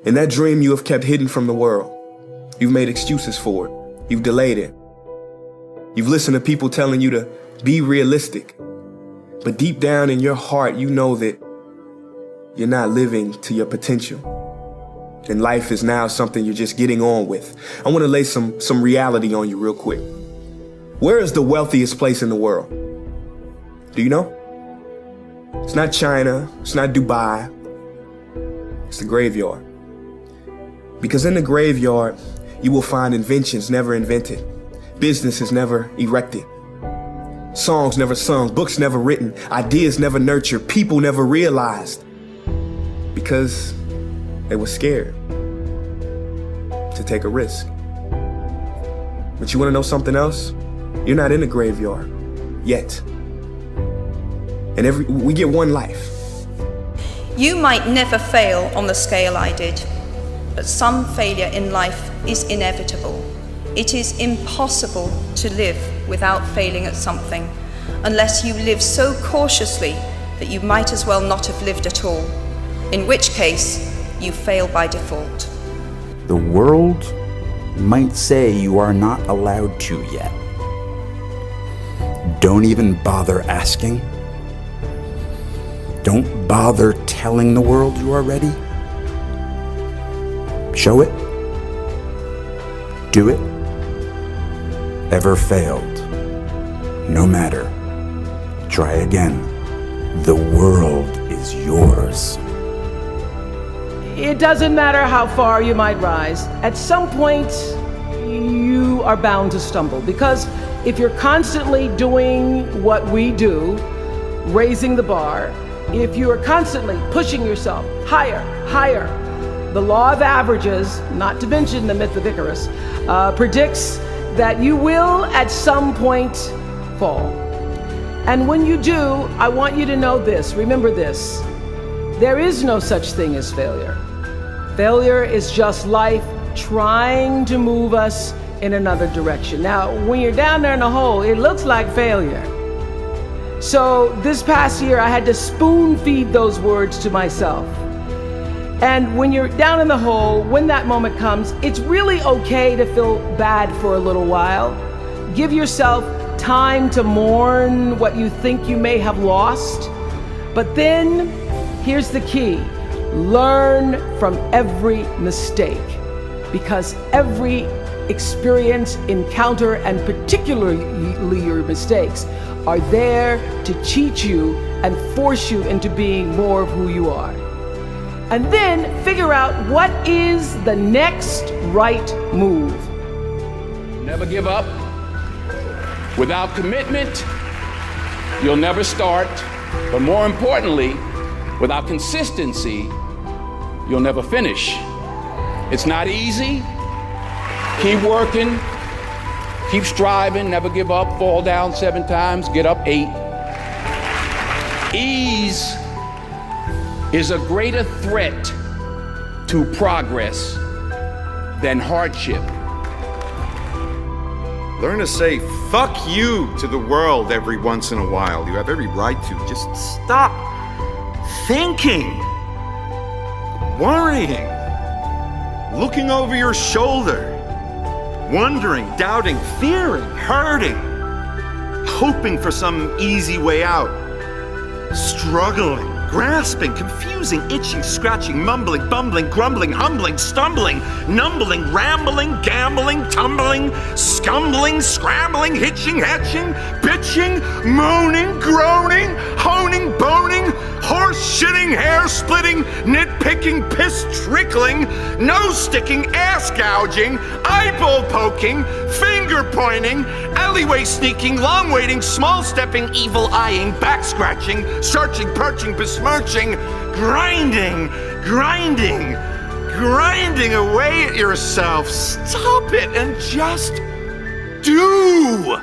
And that dream you have kept hidden from the world. You've made excuses for it. You've delayed it. You've listened to people telling you to be realistic. But deep down in your heart, you know that you're not living to your potential. And life is now something you're just getting on with. I want to lay some reality on you real quick. Where is the wealthiest place in the world? Do you know? It's not China. It's not Dubai. It's the graveyard. Because in the graveyard, you will find inventions never invented, businesses never erected, songs never sung, books never written, ideas never nurtured, people never realized, because they were scared to take a risk. But you want to know something else? You're not in the graveyard yet. And we get one life. You might never fail on the scale I did, but some failure in life is inevitable. It is impossible to live without failing at something, unless you live so cautiously that you might as well not have lived at all, in which case you fail by default. The world might say you are not allowed to yet. Don't even bother asking. Don't bother telling the world you are ready. Show it. Do it. Ever failed? No matter. Try again. The world is yours. It doesn't matter how far you might rise. At some point, you are bound to stumble, because if you're constantly doing what we do, raising the bar, if you are constantly pushing yourself higher, higher, the law of averages, not to mention the myth of Icarus, predicts that you will at some point fall. And when you do, I want you to know this, remember this, there is no such thing as failure. Failure is just life trying to move us in another direction. Now, when you're down there in the hole, it looks like failure. So this past year, I had to spoon feed those words to myself. And when you're down in the hole, when that moment comes, it's really okay to feel bad for a little while. Give yourself time to mourn what you think you may have lost. But then, here's the key. Learn from every mistake, because every experience, encounter, and particularly your mistakes are there to teach you and force you into being more of who you are. And then figure out what is the next right move. Never give up. Without commitment, you'll never start. But more importantly, without consistency, you'll never finish. It's not easy. Keep working, keep striving, never give up, fall down 7 times, get up 8. Ease is a greater threat to progress than hardship. Learn to say fuck you to the world every once in a while. You have every right to. Just stop thinking, worrying, looking over your shoulder, wondering, doubting, fearing, hurting, hoping for some easy way out, struggling, grasping, confusing, itching, scratching, mumbling, bumbling, grumbling, humbling, stumbling, numbling, rambling, gambling, tumbling, scumbling, scrambling, hitching, hatching, bitching, moaning, groaning, honing, boning, horse-shitting, hair-splitting, nitpicking, piss-trickling, nose-sticking, ass-gouging, eyeball-poking, finger-pointing, alleyway-sneaking, long-waiting, small-stepping, evil-eyeing, back-scratching, searching, perching, besmirching, grinding, grinding, grinding away at yourself. Stop it and just do.